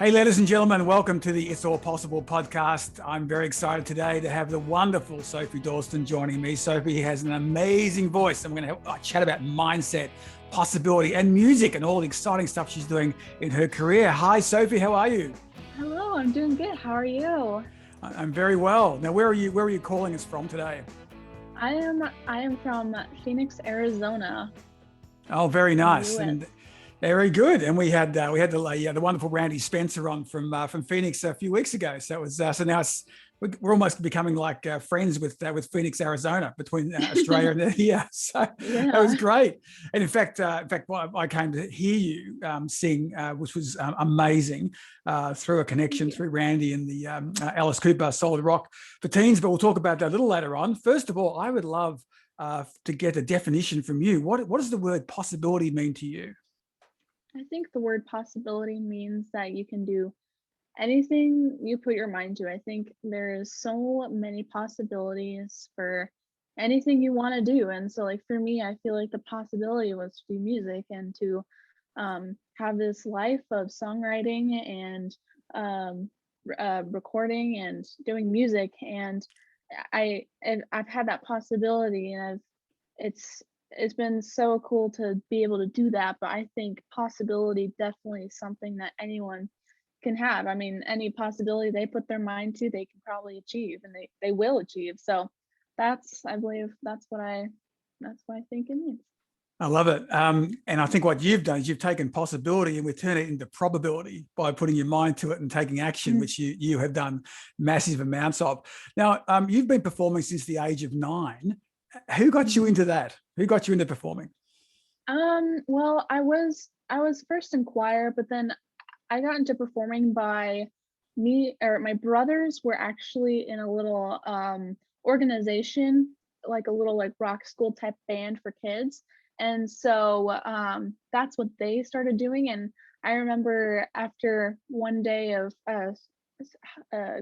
Hey, ladies and gentlemen, welcome to the It's All Possible podcast. I'm very excited today to have the wonderful Sophie Dorsten joining me. Sophie has an amazing voice, and we're going to chat about mindset, possibility, and music, and all the exciting stuff she's doing in her career. Hi, Sophie. How are you? Hello, I'm doing good. How are you? I'm very well. Now, where are you calling us from today? I am from Phoenix, Arizona. Oh, very nice. US. And very good. And we had the wonderful Randy Spencer on from Phoenix a few weeks ago. So it was so now we're almost becoming like friends with Phoenix, Arizona, between Australia and yeah. So that was Yeah. great. And in fact, I came to hear you sing, which was amazing, through a Thank connection you. through Randy and the Alice Cooper Solid Rock for Teens. But we'll talk about that a little later on. First of all, I would love to get a definition from you. What does the word possibility mean to you? I think the word possibility means that you can do anything you put your mind to. I think there's so many possibilities for anything you want to do. And so like for me, I feel like the possibility was to do music and to have this life of songwriting and recording and doing music. And I've had that possibility, and it's been so cool to be able to do that. But I think possibility definitely is something that anyone can have. I mean, any possibility they put their mind to, they can probably achieve, and they will achieve. So I believe that's what I think it means. I love it. And I think what you've done is you've taken possibility and we turn it into probability by putting your mind to it and taking action, Mhm. which you have done massive amounts of. Now, you've been performing since the age of 9. Who got you Mhm. into that? Who got you into performing? Well, I was first in choir, but then I got into performing by me or my brothers were actually in a little organization, like a little like rock school type band for kids. And so that's what they started doing. And I remember after one day of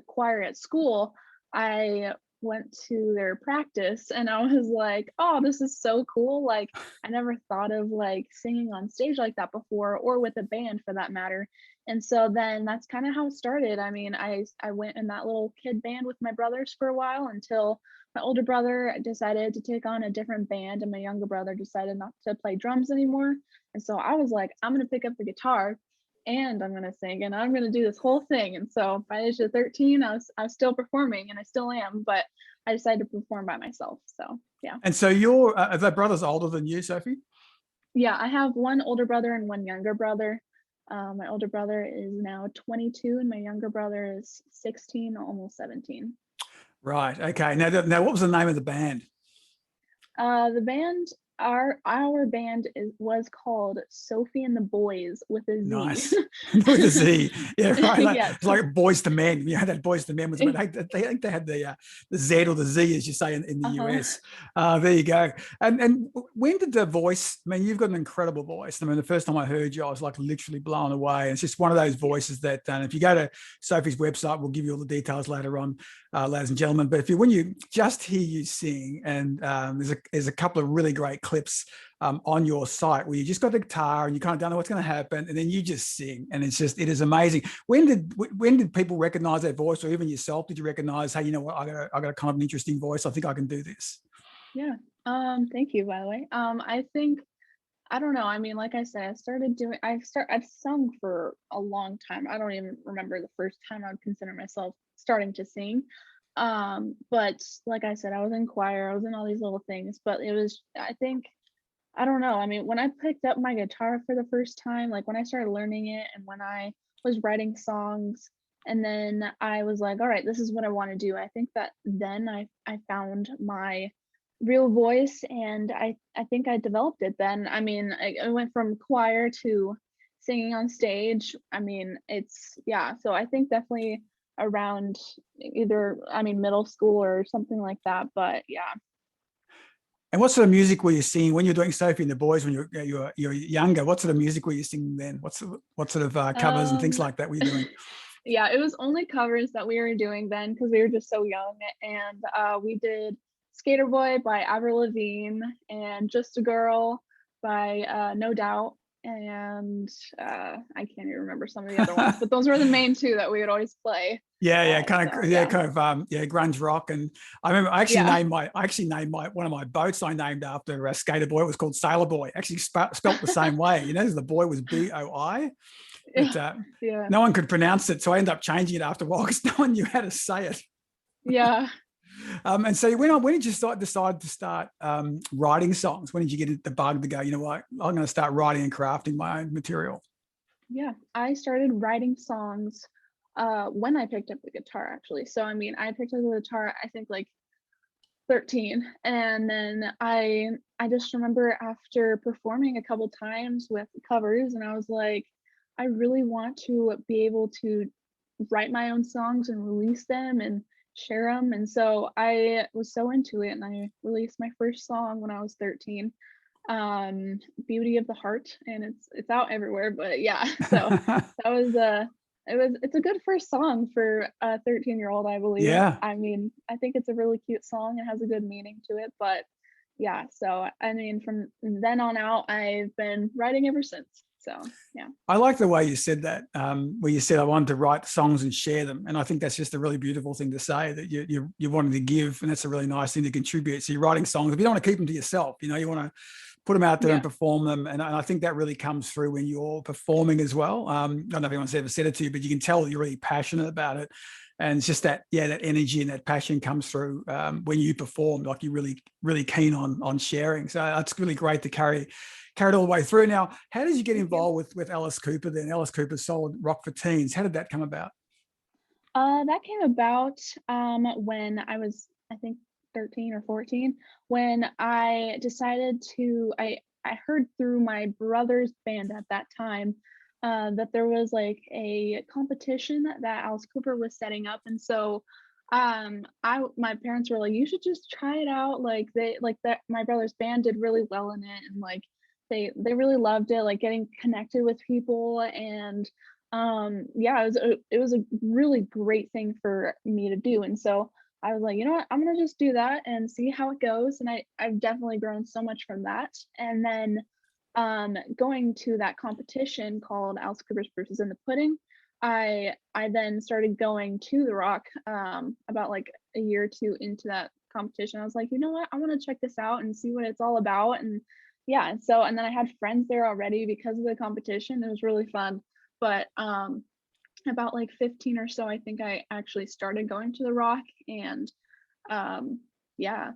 choir at school, I went to their practice and I was like, oh, this is so cool. Like, I never thought of like singing on stage like that before, or with a band for that matter. And so then that's kind of how it started. I mean, I went in that little kid band with my brothers for a while until my older brother decided to take on a different band and my younger brother decided not to play drums anymore. And so I was like, I'm going to pick up the guitar and I'm going to sing and I'm going to do this whole thing. And so by the age of 13, I was still performing, and I still am, but I decided to perform by myself. So yeah. And so are the brothers older than you, Sophie? Yeah, I have one older brother and one younger brother. My older brother is now 22 and my younger brother is 16, almost 17. Right. Okay. Now, what was the name of the band? The band, our band was called Sophie and the Boys with a Z. Nice. With a Z. Yeah, right. Yes. It's like Boys to Men. You had that Boys to Men was about, I think they had the Z or the Z, as you say in the Uh-huh. US. There you go. And when did the voice, I mean, you've got an incredible voice. I mean, the first time I heard you, I was like literally blown away. It's just one of those Yeah. voices that if you go to Sophie's website, we'll give you all the details later on, ladies and gentlemen. But when you just hear you sing, and there's a couple of really great clips on your site where you just got the guitar and you kind of don't know what's going to happen, and then you just sing, and it is amazing. When did people recognize that voice, or even yourself? Did you recognize, hey, you know what, I got a kind of an interesting voice. I think I can do this. Yeah. Thank you, by the way. I think I don't know. I mean, like I said, I've sung for a long time. I don't even remember the first time I would consider myself starting to sing. But like I said, I was in choir, I was in all these little things, but I think I don't know. I mean, when I picked up my guitar for the first time, like when I started learning it and when I was writing songs, and then I was like, all right, this is what I want to do. I think that then I found my real voice, and I think I developed it then. I mean, I went from choir to singing on stage. I mean, yeah, so I think definitely around either, I mean, middle school or something like that, but yeah. And what sort of music were you singing when you're doing Sophie and the Boys when you're younger? What sort of music were you singing then? What sort of covers and things Um like that were you doing? Yeah, it was only covers that we were doing then because we were just so young. And we did Skater Boy by Avril Lavigne and Just a Girl by No Doubt. and I can't even remember some of the other ones, but those were the main two that we would always play. Yeah, So, grunge rock. And I remember I actually yeah. named one of my boats I named after a skater boy. It was called Sailor Boy. Actually spelt the same way. The boy was BOI, but Yeah. no one could pronounce it, so I ended up changing it after a while because no one knew how to say it. Yeah. And so when did you decide to start writing songs? When did you get the bug to go, you know what, I'm going to start writing and crafting my own material? Yeah, I started writing songs when I picked up the guitar, actually. So I mean, I picked up the guitar, I think like 13, and then I just remember after performing a couple times with covers, and I was like, I really want to be able to write my own songs and release them and share them. And so I was so into it, and I released my first song when I was 13, Beauty of the Heart, and it's out everywhere. But yeah, so that was it's a good first song for a 13-year-old, I believe. Yeah. I mean, I think it's a really cute song. It has a good meaning to it. But yeah, so I mean, from then on out, I've been writing ever since. So yeah. I like the way you said that, where you said I wanted to write songs and share them, and I think that's just a really beautiful thing to say, that you wanted to give, and that's a really nice thing to contribute. So you're writing songs, but you don't want to keep them to yourself. You want to put them out there and perform them, and I think that really comes through when you're performing as well. I don't know if anyone's ever said it to you, but you can tell you're really passionate about it, and it's just that energy and that passion comes through when you perform. Like you're really keen on sharing. So it's really great to carry it all the way through. Now, how did you get involved with Alice Cooper then? Alice Cooper's Solid Rock for Teens. How did that come about? That came about when I was, I think, 13 or 14, when I decided to, I heard through my brother's band at that time that there was like a competition that Alice Cooper was setting up. And so my parents were like, you should just try it out. Like my brother's band did really well in it, and like they really loved it, like getting connected with people. And yeah, it was a really great thing for me to do. And so I was like, you know what, I'm gonna just do that and see how it goes. And I've definitely grown so much from that. And then going to that competition called Alice Cooper's Proof is in the Pudding, I then started going to the Rock about like a year or two into that competition. I was like, you know what, I want to check this out and see what it's all about. And yeah, and then I had friends there already because of the competition. It was really fun. But about like 15 or so, I think I actually started going to the Rock. And yeah,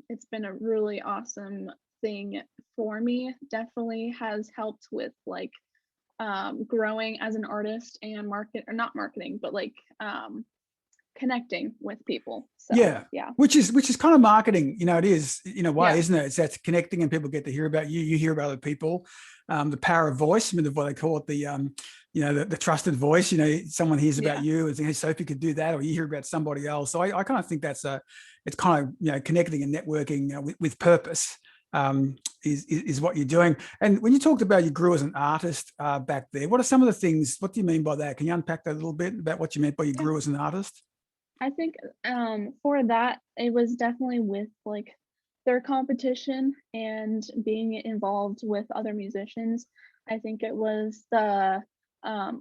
it's been a really awesome thing for me. Definitely has helped with like growing as an artist and not marketing, but like connecting with people. So yeah, which is kind of marketing. It is in a way, isn't it? It's that's connecting, and people get to hear about you hear about other people. The power of voice, what they call it, the trusted voice. Someone hears about you and thinks, hey, Sophie could do that, or you hear about somebody else. So I kind of think it's kind of connecting and networking with purpose. Is what you're doing. And when you talked about you grew as an artist back there, what are some of the things? What do you mean by that? Can you unpack that a little bit about what you meant by you grew as an artist? I think for that, it was definitely with like their competition and being involved with other musicians. I think it was the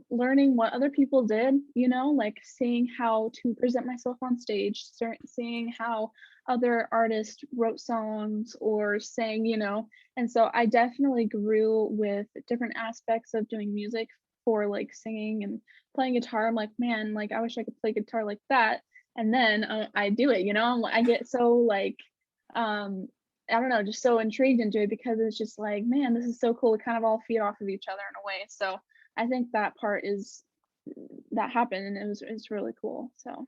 learning what other people did, like seeing how to present myself on stage, seeing how other artists wrote songs or sang, and so I definitely grew with different aspects of doing music. For like singing and playing guitar, I'm like, man, like I wish I could play guitar like that. And then I do it, I get so like I don't know, just so intrigued into it, because it's just like, man, this is so cool. We kind of all feed off of each other in a way. So I think that part that happened, and it's really cool. So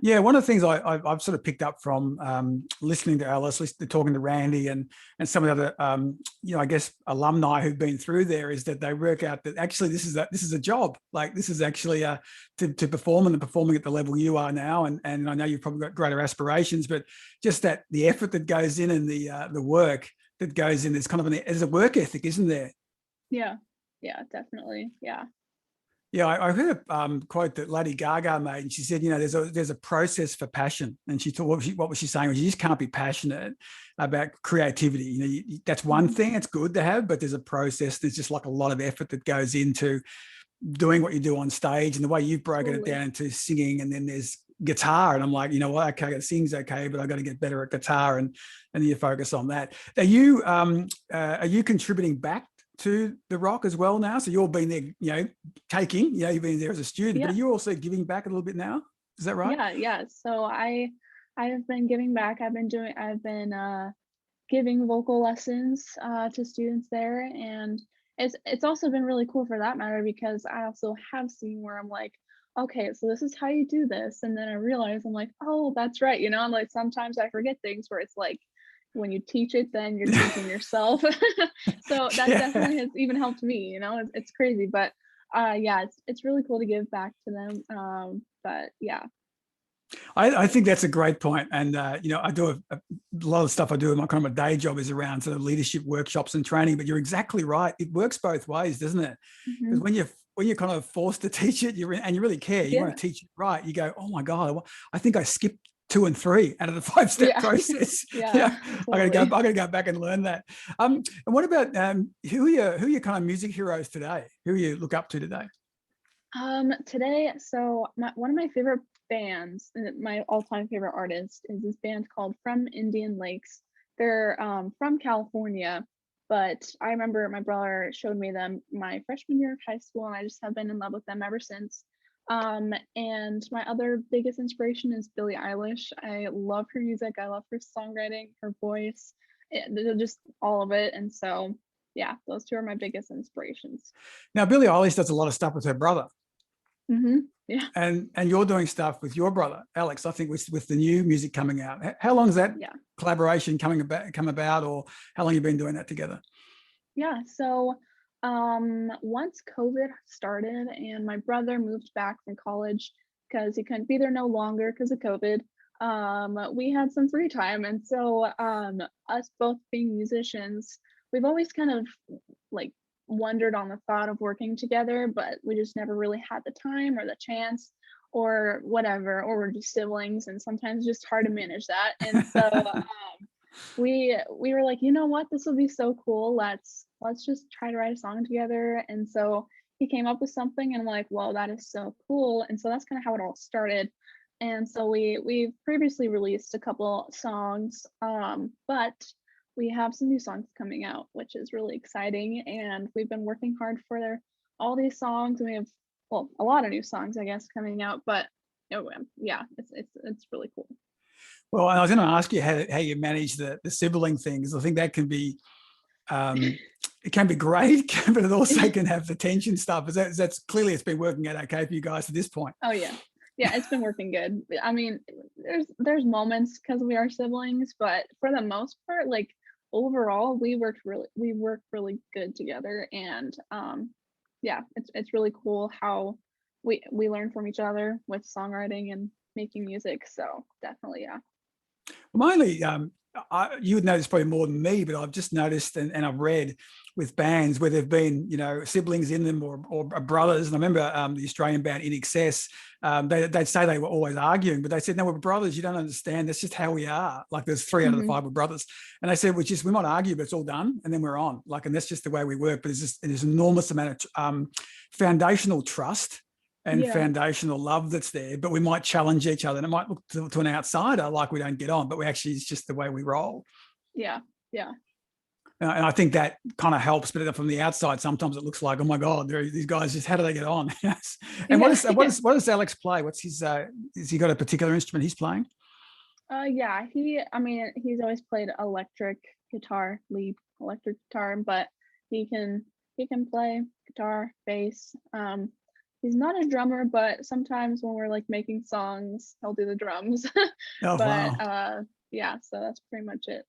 yeah, one of the things I've sort of picked up from listening to Alice, talking to Randy and some of the other I guess alumni who've been through there, is that they work out that actually this is a job. Like this is actually to perform, and performing at the level you are now, and I know you've probably got greater aspirations, but just that the effort that goes in and the work that goes in, there's kind of there's a work ethic, isn't there? Yeah, definitely. Yeah. Yeah, I heard a quote that Lady Gaga made, and she said, you know, there's a process for passion. And she thought, what was she saying? Was you just can't be passionate about creativity. You know, that's one Mhm. thing. It's good to have, but there's a process. There's just like a lot of effort that goes into doing what you do on stage, and the way you've broken it Totally. down into singing, and then there's guitar. And I'm like, you know what? Okay, singing's okay, but I got to get better at guitar, and you focus on that. Are you contributing back to the rock as well now? So you've been there, you know, taking, you know, you've been there as a student, but Yeah. are you also giving back a little bit now? Is that right? Yeah. So I have been giving back. I've been giving vocal lessons to students there, and it's also been really cool for that matter because I also have seen where I'm like, okay, so this is how you do this, and then I realize I'm like, oh, that's right, you know. And like sometimes I forget things where it's like when you teach it, then you're teaching yourself. So that Yeah. definitely has even helped me, you know. It's crazy, but yeah, it's really cool to give back to them. But yeah. I think that's a great point. And, you know, I do a lot of stuff I do in my kind of a day job is around sort of leadership workshops and training, but you're exactly right. It works both ways, doesn't it? Because Hmm. when you're kind of forced to teach it, and you really care, you want Yeah. to teach it right. You go, oh my God, I think I skipped 2 and 3 out of the 5-step Yeah. process. Yeah. Yeah, I Totally. got to go back and learn that. And what about who are your kind of music heroes today? Who you look up to today? Today, so one of my favorite bands, and my all-time favorite artist is this band called From Indian Lakes. They're from California, but I remember my brother showed me them my freshman year of high school, and I just have been in love with them ever since. And my other biggest inspiration is Billie Eilish. I love her music. I love her songwriting, her voice, just all of it. And so, yeah, those two are my biggest inspirations. Now, Billie Eilish does a lot of stuff with her brother. Yeah, And you're doing stuff with your brother Alex, I think, with the new music coming out. How long has that yeah. collaboration come about, or how long have you been doing that together? Yeah, so once COVID started and my brother moved back from college because he couldn't be there no longer because of COVID, we had some free time. And so us both being musicians, we've always kind of like wondered on the thought of working together, but we just never really had the time or the chance or whatever, or we're just siblings and sometimes just hard to manage that. And so we were like, you know what, this will be so cool, let's just try to write a song together. And so he came up with something and I'm like, well, that is so cool. And so that's kind of how it all started. And so we've previously released a couple songs, but we have some new songs coming out, which is really exciting, and we've been working hard for all these songs, and we have, well, a lot of new songs I guess coming out. But yeah, it's really cool. Well, I was going to ask you how you manage the sibling things. I think that can be it can be great, but it also can have the tension stuff. That's clearly it's been working out okay for you guys to this point. Oh yeah. Yeah, it's been working good. I mean, there's moments because we are siblings, but for the most part, like overall, we work really good together. And yeah, it's really cool how we learn from each other with songwriting and making music. So definitely, yeah. Mainly, you would know this probably more than me, but I've just noticed and I've read with bands where there've been, you know, siblings in them or brothers. And I remember the Australian band In Excess, they'd say they were always arguing, but they said, no, we're brothers. You don't understand. That's just how we are. Like there's 3 out of the Hmm. 5 were brothers. And they said, we might argue, but it's all done. And then we're on. Like, and that's just the way we work. But there's an enormous amount of foundational trust and Yeah, foundational love that's there, but we might challenge each other, and it might look to an outsider like we don't get on, but we actually, it's just the way we roll. yeah, yeah. And I think that kind of helps, but from the outside, sometimes it looks like, oh my God, these guys just, how do they get on? Yes. And Yeah, what yeah. does Alex play? What's his, has he got a particular instrument he's playing? Yeah, I mean, he's always played electric guitar, lead electric guitar, but he can he can play guitar, bass. He's not a drummer, but sometimes when we're like making songs, he'll do the drums. Oh, But wow. yeah, so that's pretty much it.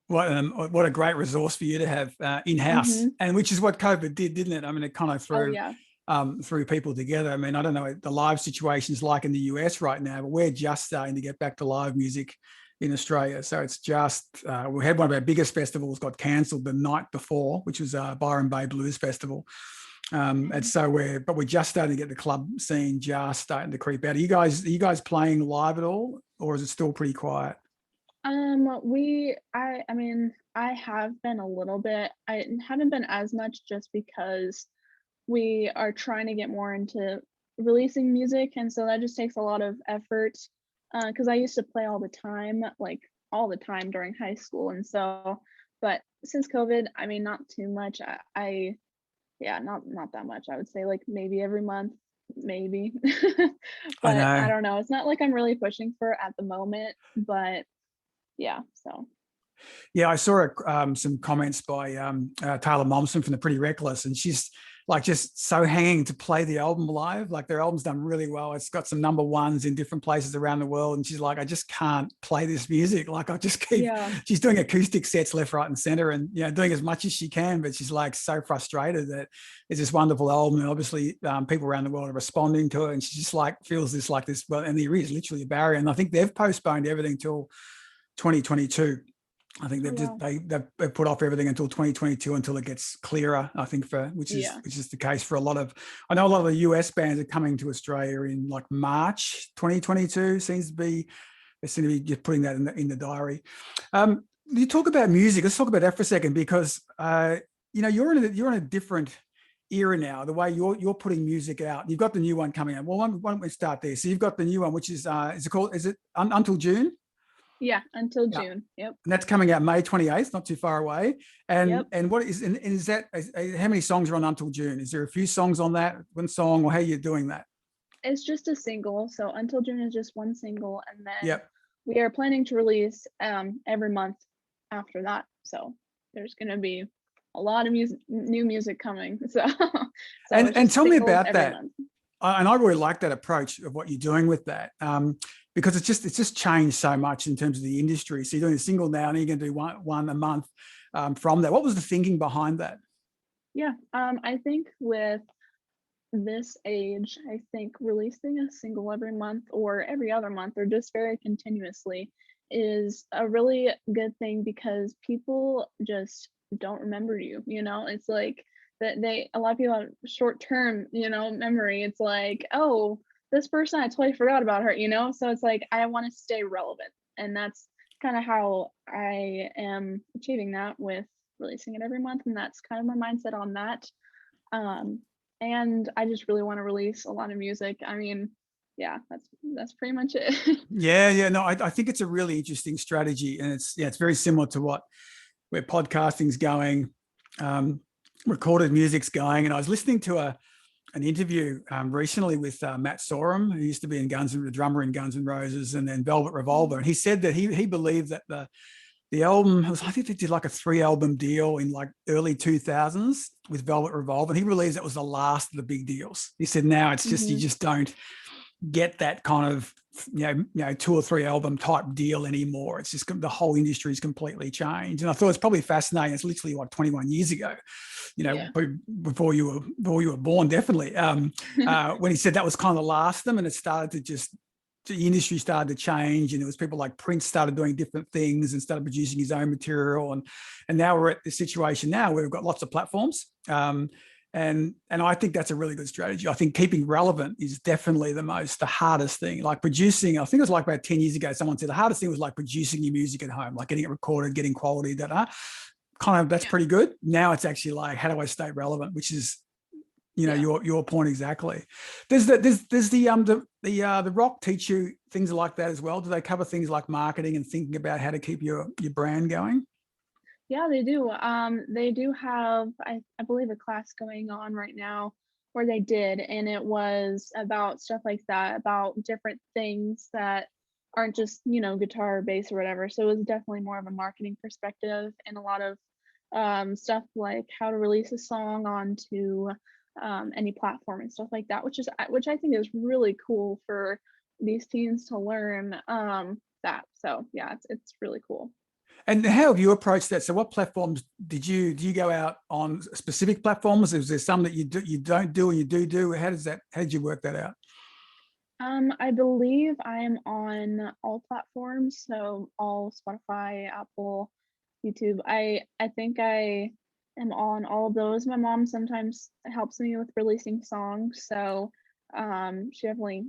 What a great resource for you to have in-house, Hmm. and which is what COVID did, didn't it? I mean, it kind of Oh threw yeah. threw people together. I mean, I don't know what the live situation's like in the US right now, but we're just starting to get back to live music in Australia. So it's just we had one of our biggest festivals got cancelled the night before, which was Byron Bay Blues Festival. And so we're just starting to get the club scene just starting to creep out. Are you guys playing live at all, or is it still pretty quiet? I mean, I have been a little bit. I haven't been as much just because we are trying to get more into releasing music, and so that just takes a lot of effort. Because I used to play all the time, like all the time during high school, and so, but since COVID, I mean, not too much. Yeah, not that much. I would say like maybe every month, maybe. I But I know. don't know. It's not like I'm really pushing for it at the moment, but yeah, so Yeah, I saw some comments by Taylor Momsen from the Pretty Reckless, and she's like just so hanging to play the album live. Like their album's done really well. It's got some number ones in different places around the world, and she's like, I just can't play this music. Like I just keep. yeah. She's doing acoustic sets left, right, and center, and doing as much as she can. But she's like so frustrated that it's this wonderful album, and obviously people around the world are responding to it, and she just like feels this like this. Well, and there is literally a barrier, and I think they've postponed everything till 2022. I think Oh wow. they've put off everything until 2022 until it gets clearer. I think which Yeah. is the case for a lot of. I know a lot of the US bands are coming to Australia in like March 2022. They seem to be just putting that in the diary. You talk about music. Let's talk about that for a second because you're in a different era now. The way you're putting music out. You've got the new one coming out. Well, why don't we start there? So you've got the new one, which is is it Until June? Yeah, until Yeah. June. Yep. And that's coming out May 28th, not too far away. And Yep. what is that? How many songs are on Until June? Is there a few songs on that? One song, or how are you doing that? It's just a single. So until June is just one single, and then Yep. we are planning to release every month after that. So there's gonna be a lot of new music coming. So so it's And just tell me singles about every that. month. And I really like that approach of what you're doing with that, because it's just changed so much in terms of the industry. So you're doing a single now, and you're going to do one a month from that. What was the thinking behind that? Yeah. I think with this age, I think releasing a single every month or every other month or just very continuously is a really good thing because people just don't remember you, It's like that a lot of people have short term, memory. It's like, oh, this person, I totally forgot about her. So it's like I want to stay relevant. And that's kind of how I am achieving that with releasing it every month. And that's kind of my mindset on that. Um, and I just really want to release a lot of music. I mean, yeah, that's pretty much it. Yeah. No, I think it's a really interesting strategy, and it's very similar to where podcasting's going, recorded music's going. And I was listening to an interview recently with Matt Sorum, who used to be the drummer in Guns N' Roses and then Velvet Revolver, and he said that he believed that the album I think they did like a 3-album deal in like early 2000s with Velvet Revolver, and he believes that was the last of the big deals. He said now it's just you hmm just don't get that kind of 2 or 3 album type deal anymore. It's just the whole industry is completely changed, and I thought it's probably fascinating. It's literally like 21 years ago, Yeah. before you were born, definitely. When he said that was kind of the last of them, and it started to just the industry started to change, and there was people like Prince started doing different things and started producing his own material, and now we're at the situation now where we've got lots of platforms. And I think that's a really good strategy. I think keeping relevant is definitely the hardest thing. Like producing, I think it was like about 10 years ago, someone said the hardest thing was like producing your music at home, like getting it recorded, getting quality, that's Yeah. pretty good. Now it's actually like, how do I stay relevant? Which is, Yeah. your point exactly. Does the rock teach you things like that as well? Do they cover things like marketing and thinking about how to keep your brand going? Yeah, they do. They do have, I believe, a class going on right now where they did, and it was about stuff like that, about different things that aren't just, guitar or bass or whatever. So it was definitely more of a marketing perspective and a lot of stuff like how to release a song onto any platform and stuff like that, which I think is really cool for these teens to learn that. So yeah, it's really cool. And how have you approached that? So what platforms do you go out on specific platforms? Is there some that you don't do and you do? How did you work that out? I believe I'm on all platforms, so all Spotify, Apple, YouTube. I think I am on all of those. My mom sometimes helps me with releasing songs, so she definitely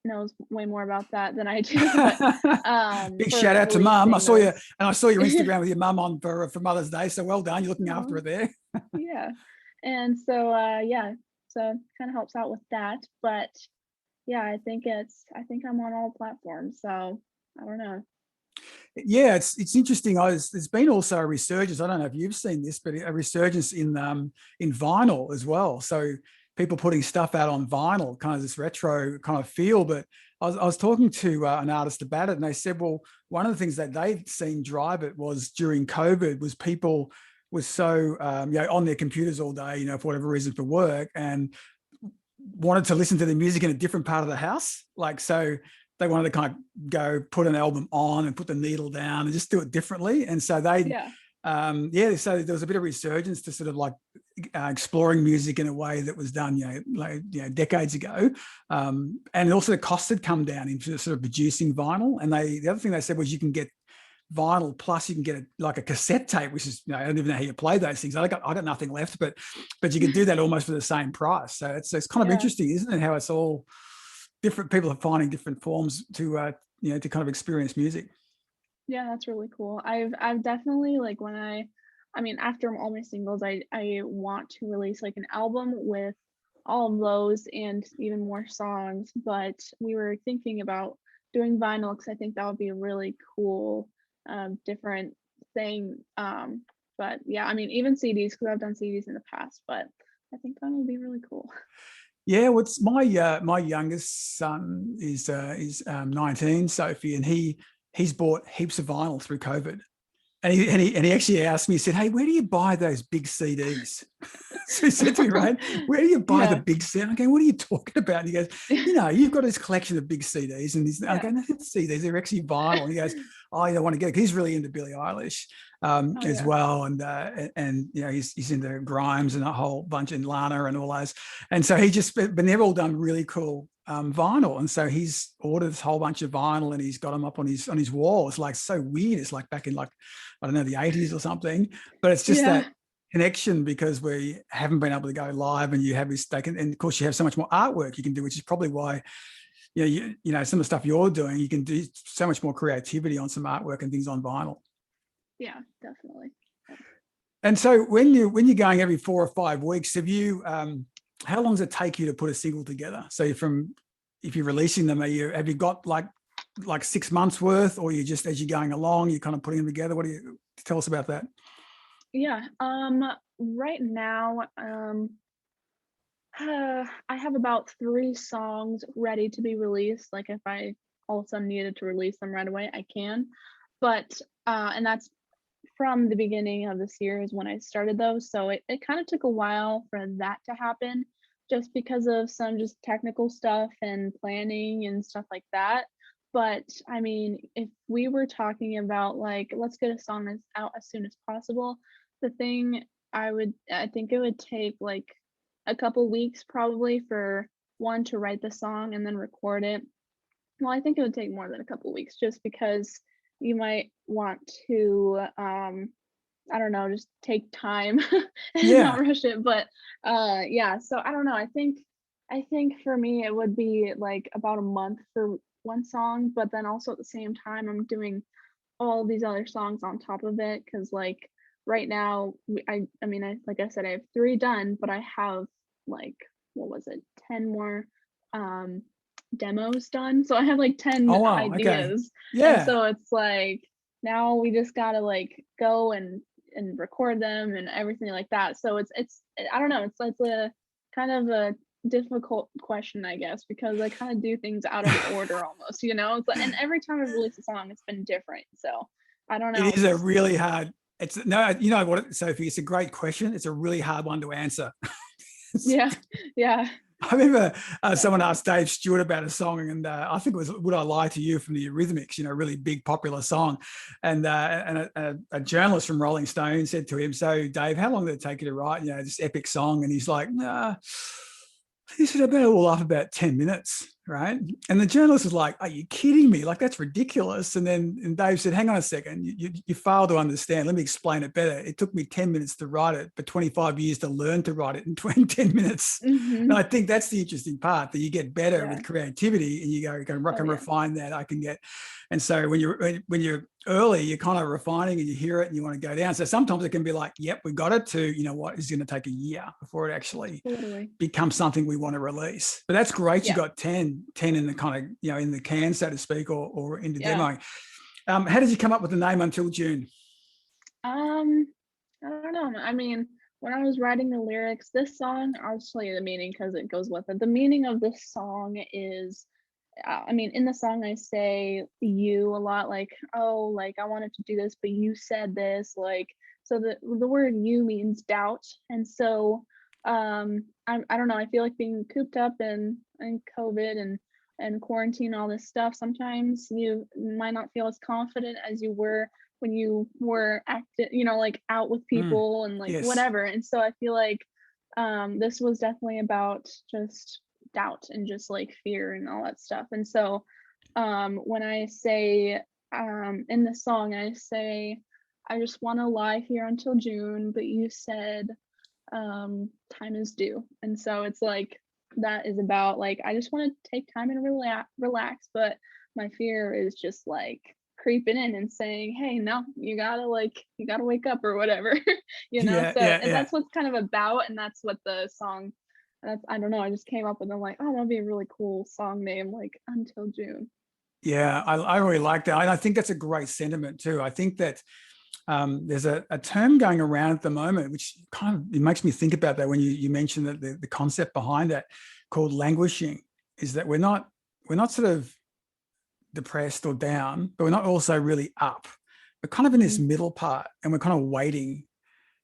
knows way more about that than I do. But Big shout for out to mum. releasing those, I saw your Instagram with your mum on for Mother's Day. So well done. You're looking after oh, her there. yeah. And so yeah, so kind of helps out with that. But yeah, I think I'm on all platforms. So I don't know. Yeah, it's interesting. There's been also a resurgence. I don't know if you've seen this, but a resurgence in vinyl as well. So people putting stuff out on vinyl, kind of this retro kind of feel. But I was talking to an artist about it, and they said, well, one of the things that they'd seen drive it was during COVID was people was so on their computers all day, for whatever reason for work, and wanted to listen to the music in a different part of the house. Like, so they wanted to kind of go put an album on and put the needle down and just do it differently. And so Yeah. so there was a bit of resurgence to sort of like exploring music in a way that was done, decades ago. And also the cost had come down into sort of producing vinyl. And the other thing they said was you can get vinyl plus you can get a cassette tape, which is, I don't even know how you play those things. I got nothing left, but you can do that almost for the same price. So it's kind of Yeah. interesting, isn't it? How it's all different people are finding different forms to to kind of experience music. Yeah, that's really cool. I've definitely like I mean after all my singles, I want to release like an album with all of those and even more songs, but we were thinking about doing vinyl because I think that would be a really cool different thing. But yeah, I mean even CDs because I've done CDs in the past, but I think vinyl would be really cool. Yeah, what's my youngest son is 19, Sophie, and he's bought heaps of vinyl through COVID. And he actually asked me, he said, "Hey, where do you buy those big CDs?" So he said to me, "Right, where do you buy the Yeah. big CD?" I'm going, "What are you talking about?" And he goes, "You've got this collection of big CDs." And I Yeah. go, "No, it's CDs, they're actually vinyl." And he goes, "Oh, you don't want to get it." He's really into Billie Eilish Oh as yeah. well. And he's into Grimes and a whole bunch, and Lana and all those. And so but they've all done really cool vinyl, and so he's ordered this whole bunch of vinyl and he's got them up on his wall. It's like so weird. It's like back in like, I don't know, the 80s or something, but it's just Yeah. that connection because we haven't been able to go live, and you have this and of course you have so much more artwork you can do, which is probably why some of the stuff you're doing, you can do so much more creativity on some artwork and things on vinyl. Yeah, definitely. And so when you're going every 4 or 5 weeks, have you how long does it take you to put a single together? So if you're releasing them, have you got like 6 months worth, or you just, as you're going along, you're kind of putting them together? What do you tell us about that? Yeah. Right now, I have about 3 songs ready to be released. Like if I all of a sudden needed to release them right away, I can. But and that's from the beginning of this year is when I started those. So it kind of took a while for that to happen just because of some just technical stuff and planning and stuff like that. But I mean, if we were talking about like let's get a song out as soon as possible, the thing I think it would take like a couple weeks probably for one to write the song and then record it. Well, I think it would take more than a couple weeks just because you might want to I don't know, just take time and not Yeah. rush it. But yeah, so I don't know. I think for me it would be like about a month for one song, but then also at the same time I'm doing all these other songs on top of it because like right now I mean like I said I have 3 done, but I have like what was it 10 more um demos done, so I have like 10 Oh wow. Okay. ideas. And Yeah. so it's like now we just gotta like go and record them and everything like that. So it's I don't know, it's like a kind of a difficult question I guess because I kind of do things out of order almost, it's like, and every time I've released a song it's been different, so I don't know, It is a it's really hard. It's no, you know what, Sophie? It's a great question. It's a really hard one to answer. yeah. Yeah, I remember someone asked Dave Stewart about a song, and I think it was "Would I Lie to You" from the Eurythmics, really big popular song. And a journalist from Rolling Stone said to him, "So, Dave, how long did it take you to write, this epic song?" And he's like, "Nah," he said, "About all off about 10 minutes." right? And the journalist was like, are you kidding me? Like, that's ridiculous. And then Dave said, hang on a second, you fail to understand. Let me explain it better. It took me 10 minutes to write it, but 25 years to learn to write it in 10 minutes. And I think that's the interesting part, that you get better with creativity and you go, I can refine that. I can get, and so when you're early, you're kind of refining and you hear it and you want to go down. So sometimes it can be like, yep, we got it, to, you know what, it's going to take a year before it actually becomes something we want to release. But that's great. You got 10 in the kind of, you know, in the can, so to speak, or in the demo. How did you come up with the name Until June? I don't know. I mean, when I was writing the lyrics, this song, I'll just tell you the meaning because it goes with it. The meaning of this song is, I mean, in the song I say you a lot, like, oh, like I wanted to do this, but you said this, like, so the word you means doubt. And so I don't know, I feel like being cooped up in COVID and quarantine, all this stuff, sometimes you might not feel as confident as you were when you were active, you know, like out with people and like whatever. And so I feel like this was definitely about just doubt and just like fear and all that stuff. And so when I say in the song, I say, I just want to lie here until June, but you said time is due. And so it's like, that is about like, I just want to take time and relax, but my fear is just like creeping in and saying, hey, no, you gotta wake up or whatever. You know. And that's what's kind of about, and that's what the song, I don't know, I just came up with, I'm like, oh, that'd be a really cool song name, like Until June. Yeah, I really like that. I think that's a great sentiment too. I think that there's a term going around at the moment, which kind of, it makes me think about that when you mentioned that the concept behind that, called languishing, is that we're not sort of depressed or down, but we're not also really up. We're kind of in this middle part, and we're kind of waiting,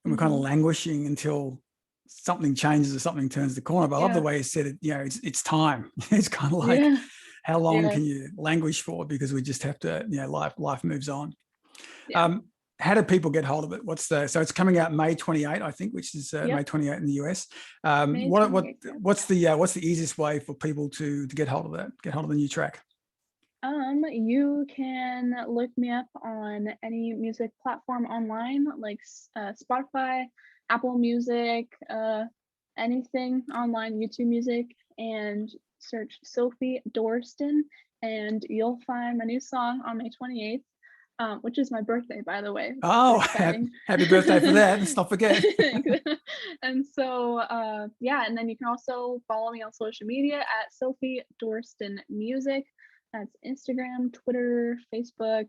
and we're kind of languishing until something changes or something turns the corner. But I love the way you said it. You know, it's time. It's kind of like, how long can you languish for? Because we just have to, you know, life moves on. How do people get hold of it? So it's coming out May 28, I think, which is May 28 in the US. What's the easiest way for people to get hold of that? Get hold of the new track? You can look me up on any music platform online, like Spotify, Apple Music, anything online, YouTube Music, and search Sophie Dorsten, and you'll find my new song on May 28th. Which is my birthday, by the way. Oh, happy birthday for that. Let's not forget. And so, and then you can also follow me on social media at Sophie Dorsten Music. That's Instagram, Twitter, Facebook,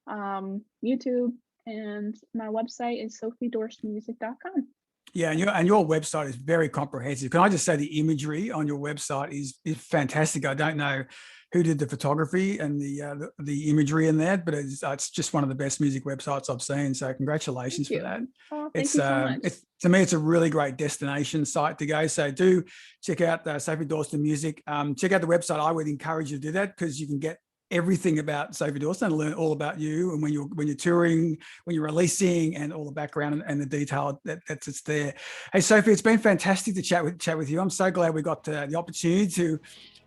YouTube, and my website is sophiedorstenmusic.com. Yeah, and your website is very comprehensive. Can I just say the imagery on your website is fantastic. I don't know who did the photography and the imagery in that, but it's just one of the best music websites I've seen. So congratulations for that. Oh, thank you so much. To me, it's a really great destination site to go. So do check out Sophie Dorsten Music. Check out the website. I would encourage you to do that, because you can get everything about Sophie Dorsten and learn all about you, and when you're touring, when you're releasing, and all the background and the detail that's there. Hey, Sophie, it's been fantastic to chat with you. I'm so glad we got the opportunity to.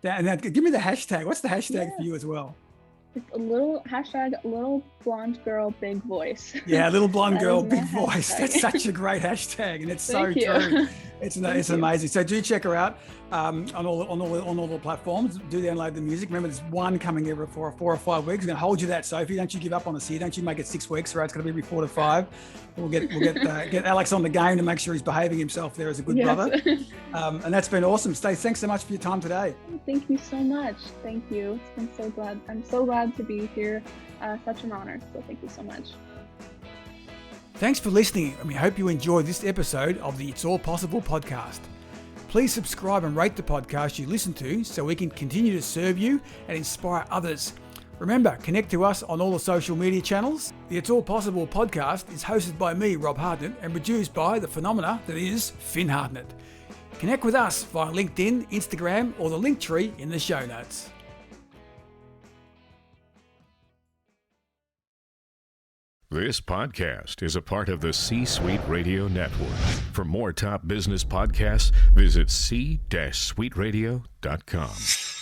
And give me the hashtag. What's the hashtag for you as well? It's a little hashtag little blonde girl, big voice. Yeah, little blonde girl, big voice. That's such a great hashtag, and it's so true. It's amazing. So do check her out on all the platforms. Do download the music. Remember, there's one coming every 4 or 5 weeks. I'm going to hold you that, Sophie. Don't you give up on us here. Don't you make it 6 weeks, right? It's going to be every 4 to 5. We'll get Alex on the game to make sure he's behaving himself there as a good brother. And that's been awesome. Thanks so much for your time today. Thank you so much. Thank you. It's been so glad. I'm so glad to be here. Such an honor. So thank you so much. Thanks for listening, and we hope you enjoyed this episode of the It's All Possible podcast. Please subscribe and rate the podcast you listen to so we can continue to serve you and inspire others. Remember, connect to us on all the social media channels. The It's All Possible podcast is hosted by me, Rob Hartnett, and produced by the phenomena that is Finn Hartnett. Connect with us via LinkedIn, Instagram, or the link tree in the show notes. This podcast is a part of the C-Suite Radio Network. For more top business podcasts, visit c-suiteradio.com.